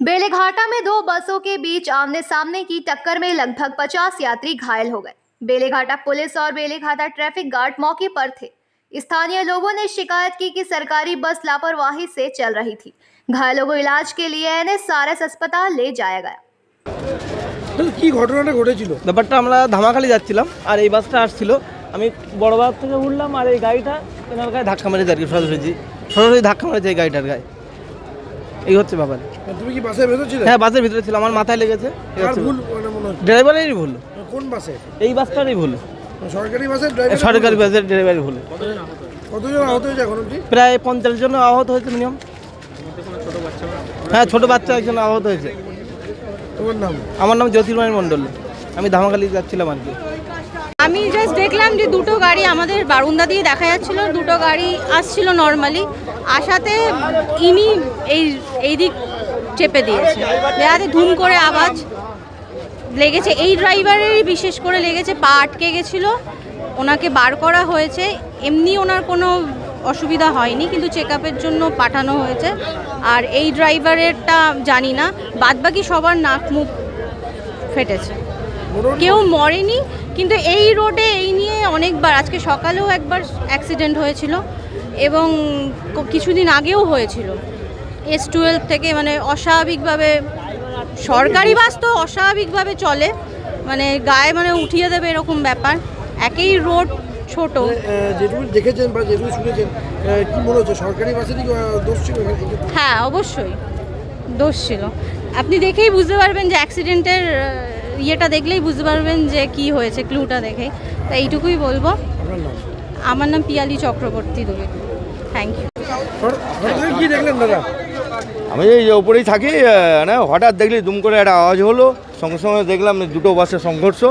बेलेघाटा में दो बसों के बीच आमने सामने की टक्कर में लगभग 50 यात्री घायल हो गए। बेलेघाटा पुलिस और बेलेघाटा ट्रैफिक गार्ड मौके पर थे। स्थानीय लोगों ने शिकायत की कि सरकारी बस लापरवाही से चल रही थी। घायलों को इलाज के लिए एनएसआरएस अस्पताल ले जाया गया। কি ঘটনাটা ঘটেছিল? ব্যাপারটা আমরা ধামাখালি যাচ্ছিলাম আর এই বাসটা আসছিল, আমি বড় বাস থেকে উঠলাম আর এই গাড়িটা এনার গায়ে ধাক্কা মেরেছে আর কি, সরাসরি ধাক্কা মেরেছে এই গাড়িটার গায়ে। এই হচ্ছে ব্যাপার। তুমি কি বাসের ভেতর ছিলে? হ্যাঁ, বাসের ভিতরে ছিলাম, আমার মাথায় লেগেছে। আর ভুল মানে মনে হচ্ছে ড্রাইভারেরই ভুল। কোন বাসে? এই বাসটারই ভুল। সরকারি বাসের ড্রাইভার? সরকারি বাসের ড্রাইভারের ভুল। কতজন আহত হয়েছে এখন অবধি? প্রায় 50 জন আহত হয়েছে মিনিমাম। হ্যাঁ, ছোট বাচ্চা একজন আহত হয়েছে। তোমার নাম? আমার নাম জ্যোতির্ময় মণ্ডল, আমি ধামাখালি যাচ্ছিলাম আর কি। আমি জাস্ট দেখলাম যে দুটো গাড়ি আমাদের বারুন্দা দিয়ে দেখা যাচ্ছিল, দুটো গাড়ি আসছিল নর্মালি, আসাতে ইনি এই দিক চেপে দিয়েছে, দেখাতে ধুম করে আওয়াজ লেগেছে। এই ড্রাইভারেরই বিশেষ করে লেগেছে, পা আটকে গেছিল, ওনাকে বার করা হয়েছে। এমনি ওনার কোনো অসুবিধা হয়নি, কিন্তু চেক আপের জন্য পাঠানো হয়েছে। আর এই ড্রাইভারেরটা জানি না, বাদবাকি সবার নাক মুখ ফেটেছে, কেউ মরেনি। কিন্তু এই রোডে এই নিয়ে অনেকবার, আজকে সকালেও একবার অ্যাক্সিডেন্ট হয়েছিল এবং কিছুদিন আগেও হয়েছিল। S12 থেকে মানে অস্বাভাবিকভাবে, সরকারি বাস তো অস্বাভাবিকভাবে চলে, মানে গায়ে মানে উঠিয়ে দেবে এরকম ব্যাপার। একই রোড, ছোট। যেটুকু দেখেছেন বা যেটুকু শুনেছেন, কি মনে হচ্ছে সরকারি বাসেরই দোষ ছিল? হ্যাঁ, অবশ্যই দোষ ছিল। আপনি দেখেই বুঝতে পারবেন যে অ্যাক্সিডেন্টের ইয়েটা দেখলেই বুঝতে পারবেন যে কি হয়েছে, ক্লুটা দেখেই। তাই এইটুকুই বলবো। আমার নাম পিয়ালি চক্রবর্তী দুবে। Thank you. কি দেখলেন দাদা? আমি এই ওপরেই থাকি, না হঠাৎ দেখলি দুম করে একটা আওয়াজ হলো, সঙ্গে সঙ্গে দেখলাম দুটো বাসের সংঘর্ষ।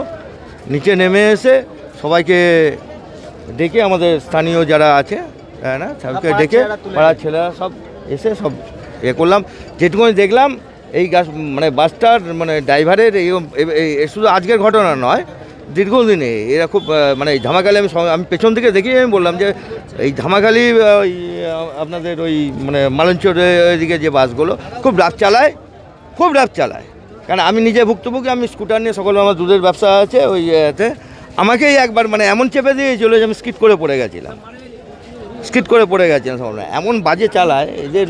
নিচে নেমে এসে সবাইকে ডেকে, আমাদের স্থানীয় যারা আছে না সবকে ডেকে, পাড়ার ছেলেরা সব এসে সব করলাম। যেটুকুনি দেখলাম এই মানে বাসটার মানে ড্রাইভারের এই শুধু আজকের ঘটনা নয়, দীর্ঘদিনে এরা খুব মানে এই ধামাখালি, আমি পেছন থেকে দেখি, আমি বললাম যে এই ধামাখালি ওই আপনাদের ওই মানে মালঞ্চর এদিকে যে বাসগুলো খুব রাফ চালায়, কারণ আমি নিজে ভুক্তভোগী। আমি স্কুটার নিয়ে, সকলে আমার দুধের ব্যবসা আছে, ওই এতে আমাকেই একবার মানে এমন চেপে দিয়েছিল যে আমি স্কিড করে পড়ে গেছিলাম এমন বাজে চালায় এদের,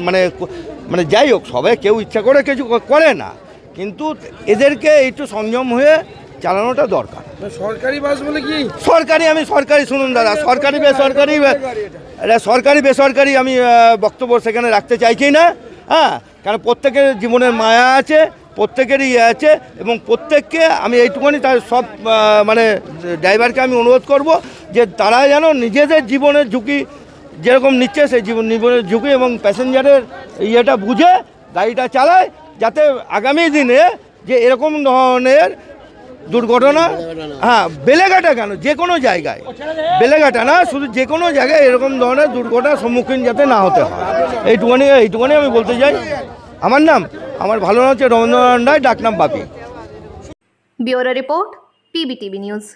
মানে যাই হোক, সবাই কেউ ইচ্ছা করে কিছু করে না, কিন্তু এদেরকে একটু সংযম হয়ে চালানোটা দরকার। সরকারি বাস বলে কি? সরকারি শুনুন দাদা, সরকারি বেসরকারি আমি বক্তব্য সেখানে রাখতে চাইছি না। হ্যাঁ, কারণ প্রত্যেকের জীবনের মায়া আছে, প্রত্যেকেরই আছে, এবং প্রত্যেককে আমি এইটুকুনি তার সব মানে ড্রাইভারকে আমি অনুরোধ করব যে তারা যেন নিজেদের জীবনের ঝুঁকি যেরকম নিচ্ছে, সেই জীবনের ঝুঁকি এবং প্যাসেঞ্জারের ইয়েটা বুঝে গাড়িটা চালায়, যাতে আগামী দিনে যে এরকম ধরনের দুর্ঘটনা, হ্যাঁ বেলেঘাটা কেন, যে কোনো জায়গায়, বেলেঘাটা না শুধু, যে কোনো জায়গায় এরকম ধরনের দুর্ঘটনার সম্মুখীন যাতে না হতে হয়, এইটুকুনি আমি বলতে চাই। আমার ভালো নাম হচ্ছে রবীন্দ্রনাথ রায়, ডাকনাম Bapi. Bureau report, PBTV news.